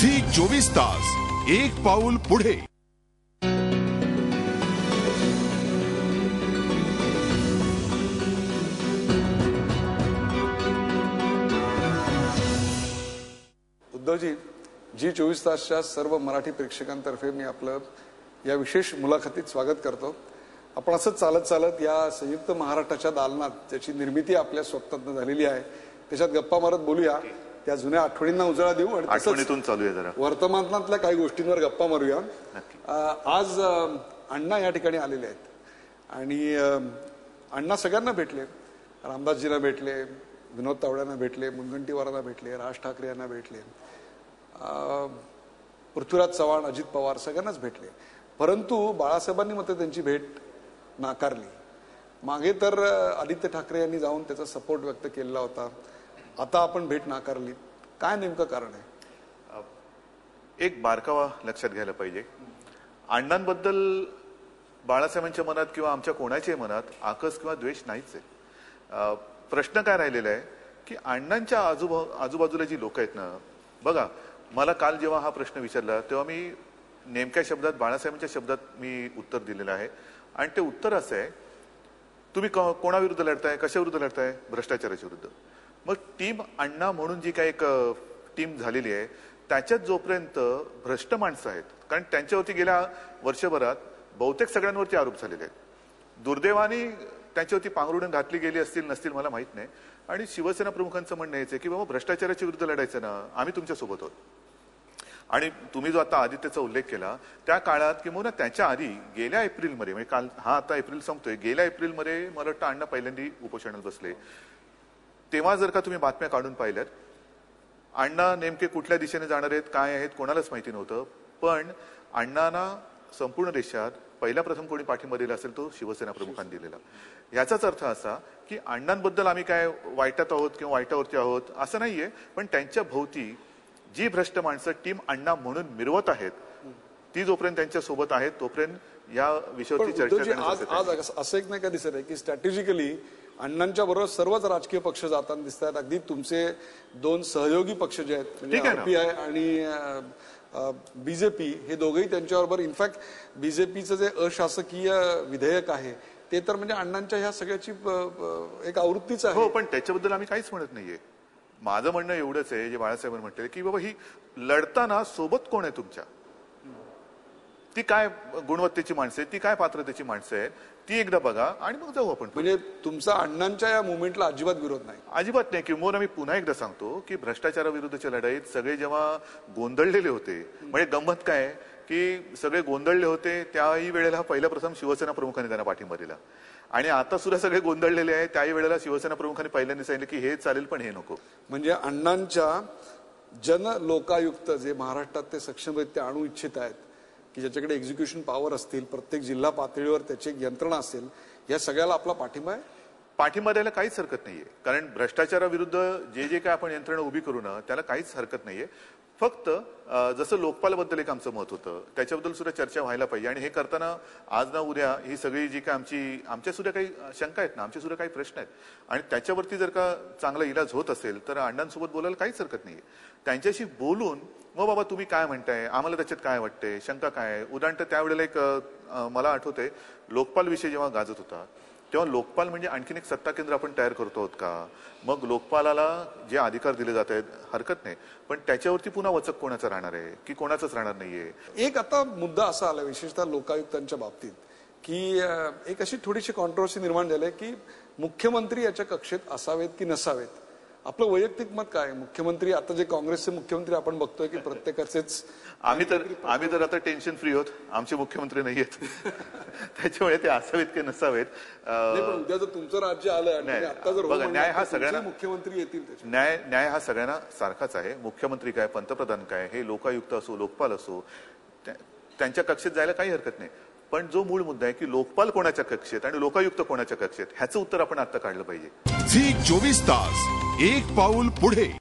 Zee 24 तास एक पाऊल पुढे। उद्धवजी, झी 24 तासच्या सर्व मराठी प्रेक्षकांतर्फे मी आपलं या विशेष मुलाखतीत स्वागत करतो। आपण असंच चालत चालत या संयुक्त महाराष्ट्राच्या दालनात ज्याची निर्मिती आपल्या स्वतःतून झालेली आहे त्याच्यात गप्पा मारत बोलूया, त्या जुन्या आठवणींना उजाळा देऊ आणि आठवणीतून चालूया, जरा वर्तमानातल्या काही गोष्टींवर गप्पा मारूया। आज अण्णा या ठिकाणी आलेले आहेत आणि अण्णा सगळ्यांना भेटले, रामदासजींना भेटले, विनोद तावड्यांना भेटले, मुनगंटीवारांना भेटले, राज ठाकरे यांना भेटले, पृथ्वीराज चव्हाण, अजित पवार सगळ्यांनाच भेटले, परंतु बाळासाहेबांनी मात्र त्यांची भेट नाकारली। मागे तर आदित्य ठाकरे यांनी जाऊन त्याचा सपोर्ट व्यक्त केलेला होता, आता आपण भेट नाकारली, काय नेमकं कारण आहे? एक बारकावा लक्षात घ्यायला पाहिजे। अण्णांबद्दल बाळासाहेबांच्या मनात किंवा आमच्या कोणाच्याही मनात आकस किंवा द्वेष नाहीच आहे। प्रश्न काय राहिलेला आहे की अण्णांच्या आजूबाजूला जी लोक आहेत ना, बघा, मला काल जेव्हा हा प्रश्न विचारला तेव्हा मी नेमक्या शब्दात बाळासाहेबांच्या शब्दात मी उत्तर दिलेलं आहे आणि ते उत्तर असं आहे, तुम्ही कोणाविरुद्ध लढताय, कशाविरुद्ध लढताय? भ्रष्टाचाराच्या विरुद्ध। मग टीम अण्णा म्हणून जी काही एक टीम झालेली आहे त्याच्यात जोपर्यंत भ्रष्ट माणसं आहेत, कारण त्यांच्यावरती गेल्या वर्षभरात बहुतेक सगळ्यांवरती आरोप झालेले आहेत, दुर्दैवाने त्यांच्यावरती पांघरुण घातली गेली असतील नसतील मला माहित नाही, आणि शिवसेना प्रमुखांचं म्हणणं यायचं की बाबा भ्रष्टाचाराच्या विरुद्ध लढायचं ना, आम्ही तुमच्या सोबत आहोत। आणि तुम्ही जो आता आदित्यचा उल्लेख केला त्या काळात किंवा त्याच्या आधी गेल्या एप्रिलमध्ये, म्हणजे काल हा आता एप्रिल संपतोय, गेल्या एप्रिलमध्ये मला वाटतं अण्णा पहिल्यांदा उपोषणात बसले, तेव्हा जर का तुम्ही बातम्या काढून पाहिल्यात, अण्णा नेमके कुठल्या दिशेने जाणार आहेत, काय आहेत, कोणालाच माहिती नव्हतं, पण अण्णांना संपूर्ण देशात पहिला प्रथम कोणी पाठिंबा दिला असेल तो शिवसेना प्रमुखांनी दिलेला। याचाच अर्थ असा की अण्णांबद्दल आम्ही काय वाईटात आहोत किंवा वाईटावरती आहोत असं नाहीये, पण त्यांच्या भोवती जी भ्रष्ट माणसं टीम अण्णा म्हणून मिरवत आहेत ती जोपर्यंत त्यांच्या सोबत आहेत तोपर्यंत या विषयावरती चर्चा आज असं एक नाही का दिसत आहे की स्ट्रॅटेजिकली अण्णांच्या बरोबर सर्वच राजकीय पक्ष जाताना दिसत आहेत, अगदी तुमचे दोन सहयोगी पक्ष जे आहेत म्हणजे आरपीआय आणि बीजेपी हे दोघेही त्यांच्याबरोबर, इनफॅक्ट बीजेपीचं जे अशासकीय विधेयक आहे ते तर म्हणजे अण्णांच्या ह्या सगळ्याची एक आवृत्तीच आहे। हो, पण त्याच्याबद्दल आम्ही काहीच म्हणत नाहीये। माझं म्हणणं एवढंच आहे जे बाळासाहेबांनी म्हटले की बाबा ही लढताना सोबत कोण आहे तुमच्या, ती काय गुणवत्तेची माणसं आहे, ती काय पात्रतेची माणसं आहे, ती एकदा बघा आणि मग जाऊ आपण। म्हणजे तुमचा अण्णांच्या या मुवमेंटला अजिबात विरोध नाही? अजिबात नाही। किंवा मी पुन्हा एकदा सांगतो की भ्रष्टाचाराविरुद्धच्या लढाईत सगळे जेव्हा गोंधळलेले होते, म्हणजे गंमत काय की सगळे गोंधळले होते त्याही वेळेला पहिल्या प्रथम शिवसेना प्रमुखांनी त्यांना पाठिंबा दिला, आणि आता सुद्धा सगळे गोंधळलेले आहेत, त्याही वेळेला शिवसेना प्रमुखांनी पहिल्यांदा सांगितलं की हे चालेल पण हे नको। म्हणजे अण्णांच्या जन लोकायुक्त जे महाराष्ट्रात ते सक्षमरित्या आणू इच्छित आहेत की ज्याच्याकडे एक्झिक्युशन पॉवर असतील, प्रत्येक जिल्हा पातळीवर त्याची एक यंत्रणा असेल, या सगळ्याला आपला पाठिंबा आहे? पाठिंबा द्यायला काहीच हरकत नाहीये, कारण भ्रष्टाचाराविरुद्ध जे काय आपण यंत्रणा उभी करू ना त्याला काहीच हरकत नाहीये। फक्त जसं लोकपालबद्दल एक आमचं मत होतं त्याच्याबद्दल सुद्धा चर्चा व्हायला पाहिजे, आणि हे करताना आज ना उद्या ही सगळी जी काय आमच्या सुद्धा काही शंका आहेत ना, आमचे सुद्धा काही प्रश्न आहेत, आणि त्याच्यावरती जर का चांगला इलाज होत असेल तर अण्णांसोबत बोलायला काहीच हरकत नाहीये। त्यांच्याशी बोलून मग बाबा तुम्ही काय म्हणताय, आम्हाला त्याच्यात काय वाटतंय, शंका काय आहे, उदाहरण त्यावेळेला एक मला आठवतंय लोकपाल विषय जेव्हा गाजत होता तेव्हा लोकपाल म्हणजे आणखीन एक सत्ता केंद्र आपण तयार करतो आहोत का, मग लोकपालाला जे अधिकार दिले जात आहेत हरकत नाही, पण त्याच्यावरती पुन्हा वचक कोणाचं राहणार आहे की कोणाचंच राहणार नाहीये। एक आता मुद्दा असा आला विशेषतः लोकायुक्तांच्या बाबतीत की एक अशी थोडीशी कॉन्ट्रोवर्सी निर्माण झाली की मुख्यमंत्री याच्या कक्षेत असावेत की नसावेत, आपलं वैयक्तिक मत काय? मुख्यमंत्री आता जे काँग्रेसचे मुख्यमंत्री आपण बघतोय की प्रत्येकाचेच, आम्ही तर आता टेन्शन फ्री होत, आमचे मुख्यमंत्री नाही आहेत त्याच्यामुळे ते असावेत की नसावेत। उद्या जर तुमचं राज्य आलं आता जर बघा, न्याय हा सगळ्यांना, मुख्यमंत्री येतील, न्याय हा सगळ्यांना सारखाच आहे, मुख्यमंत्री काय पंतप्रधान काय, हे लोकायुक्त असो लोकपाल असो त्यांच्या कक्षेत जायला काही हरकत नाही, पण जो मूळ मुद्दा आहे की लोकपाल कोणाच्या कक्षेत आणि लोकायुक्त कोणाच्या कक्षेत ह्याचं उत्तर आपण आता काढलं पाहिजे। झी 24 तास एक पाऊल पुढे।